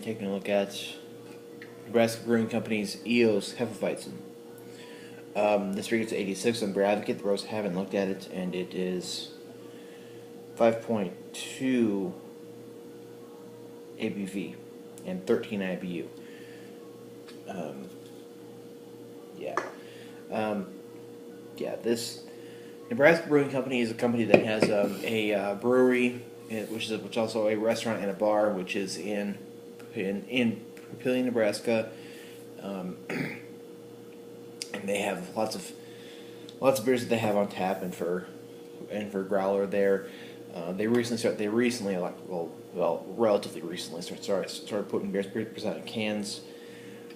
taking a look at Nebraska Brewing Company's Eos Hefeweizen. This beer gets 86 on Beer Advocate. The bros haven't looked at it, and it is 5.2 ABV and 13 IBU. This Nebraska Brewing Company is a company that has a brewery, which is also a restaurant and a bar, which is in Papillion, Nebraska, and they have lots of beers that they have on tap and for growler there. Relatively recently started putting beers out in cans,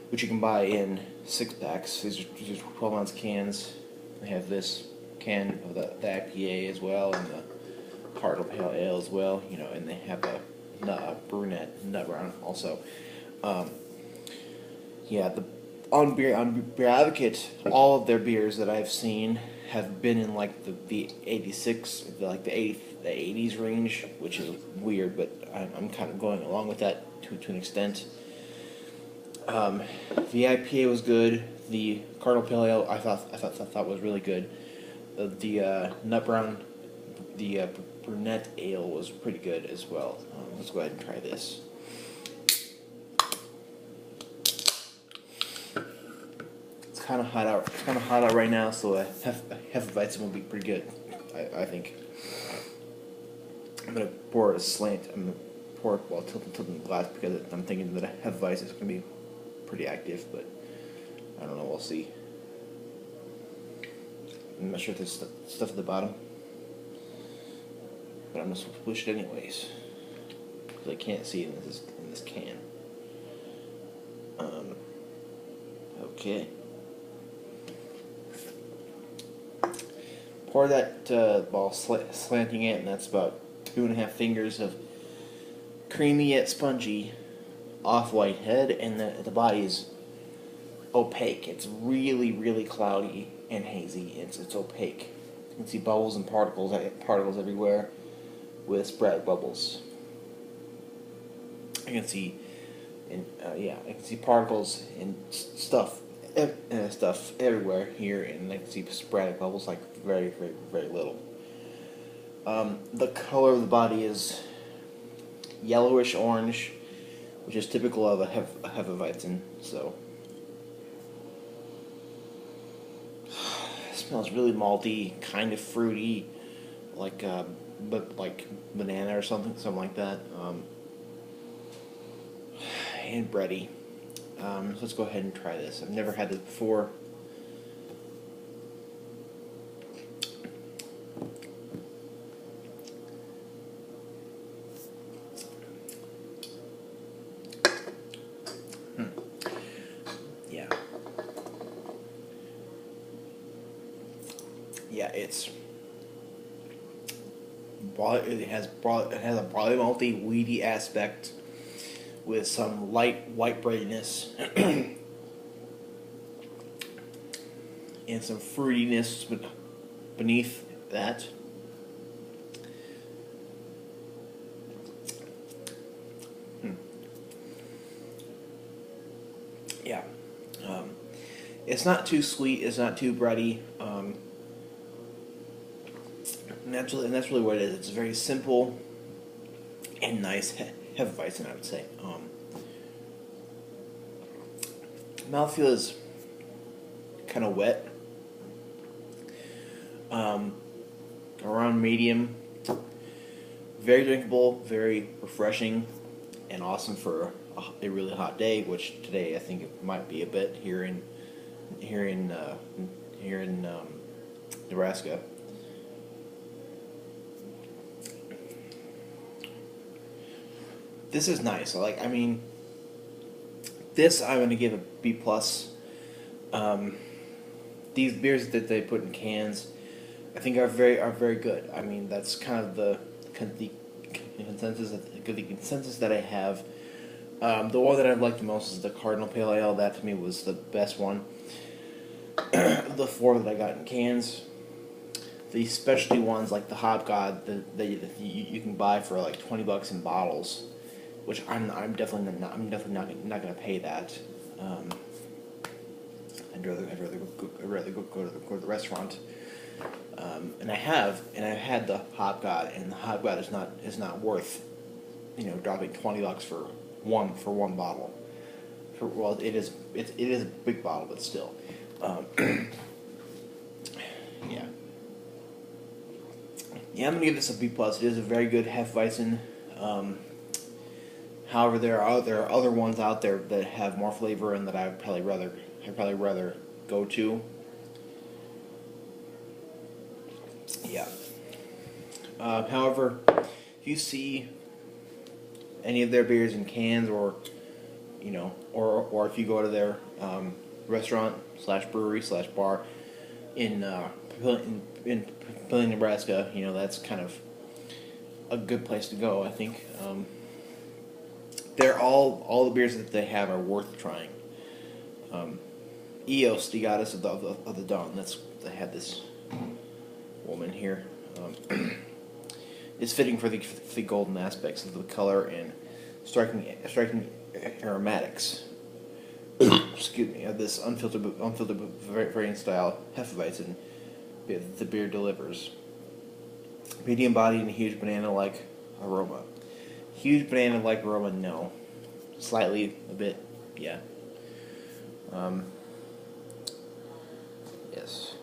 which you can buy in 6-packs. These are 12-ounce cans. They have this can of the IPA as well, and the Cardinal Pale Ale as well. And they have a brunette nut brown also. On Beer Advocate, all of their beers that I've seen have been in like the 86, like the 80s range, which is weird, but I'm kind of going along with that to an extent. The IPA was good. The Cardinal Pale Ale I thought was really good. The nut brown, the brunette ale was pretty good as well. Let's go ahead and try this. It's kind of hot out right now, so a Hefeweizen will be pretty good. I think. I'm gonna pour it aslant. I'm gonna pour it while tilting the glass because I'm thinking that a Hefeweizen is gonna be pretty active, but I don't know. We'll see. I'm not sure if there's stuff at the bottom, but I'm just gonna push it anyways because I can't see it in this can. Okay. Pour that while slanting it, and that's about 2.5 fingers of creamy yet spongy off-white head, and the body is opaque. It's really, really cloudy and hazy. It's opaque. You can see bubbles and particles everywhere with spread bubbles. I can see particles and stuff everywhere here, and I can see sporadic bubbles, like very, very, very little. The color of the body is yellowish orange, which is typical of a Hefeweizen. So it smells really malty, kind of fruity, like banana or something like that, and bready. So let's go ahead and try this. I've never had this before. It has a broadly malty, weedy aspect with some light white breadiness and some fruitiness beneath that. It's not too sweet. It's not too bready. And that's really what it is. It's very simple and nice Hefeweizen, I would say. Mouthfeel is kind of wet, around medium. Very drinkable, very refreshing, and awesome for a really hot day. Which today I think it might be a bit here in Nebraska. This is nice. This I'm going to give a B+. These beers that they put in cans, I think are very good. I mean, that's kind of the consensus that I have. The one that I've liked the most is the Cardinal Pale Ale. That to me was the best one. The 4 that I got in cans. The specialty ones like the Hop God that you can buy for like $20 in bottles. which I'm definitely not going to pay that. I'd rather go to the restaurant. And I've had the Hop God, and the Hop God is not worth, dropping $20 for one bottle. Well, it is a big bottle, but still, yeah. Yeah, I'm gonna give this a B plus. It is a very good Hefeweizen. However, there are other ones out there that have more flavor and that I'd probably rather go to. Yeah. However, if you see any of their beers in cans, or if you go to their restaurant / brewery / bar in Brewing, Nebraska, that's kind of a good place to go, I think. They're all the beers that they have are worth trying. Eos, the goddess of the dawn. They had this woman here. It's fitting for the golden aspects of the color and striking aromatics. Excuse me, of this unfiltered variant style Hefeweizen the beer delivers. Medium body and a huge banana-like aroma. Huge banana-like aroma, no. Slightly, a bit, yeah. Yes.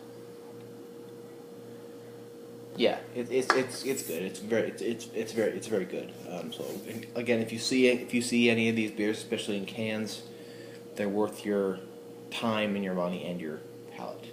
Yeah, it's good. It's very good. So again, if you see any of these beers, especially in cans, they're worth your time and your money and your palate.